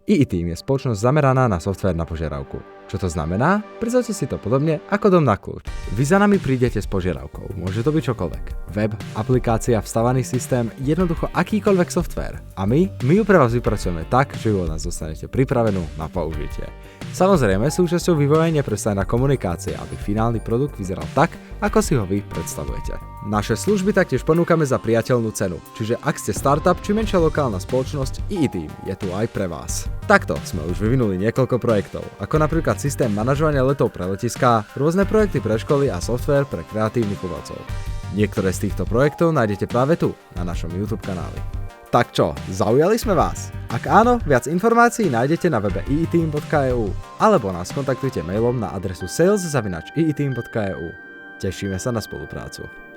EE-Team je spoločnosť zameraná na softvér na požiadavku. Čo to znamená? Predstavte si to podobne ako dom na kľúč. Vy za nami prídete s požiadavkou, môže to byť čokoľvek. Web, aplikácia, vstavaný systém, jednoducho akýkoľvek softvér. A my ju pre vás vypracujeme tak, že ju od nás dostanete pripravenú na použitie. Samozrejme, súčasťou vývoja je neprestajná komunikácia, aby finálny produkt vyzeral tak, ako si ho vy predstavujete. Naše služby taktiež ponúkame za priateľnú cenu, čiže ak ste startup či menšia lokálna spoločnosť, EE-Team je tu aj pre vás. Takto sme už vyvinuli niekoľko projektov, ako napríklad systém manažovania letov pre letiská, rôzne projekty pre školy a softvér pre kreatívnych umelcov. Niektoré z týchto projektov nájdete práve tu, na našom YouTube kanáli. Tak čo, zaujali sme vás? Ak áno, viac informácií nájdete na webe eeteam.eu alebo nás kontaktujte mailom na adresu sales@eeteam.eu. Tešíme sa na spoluprácu.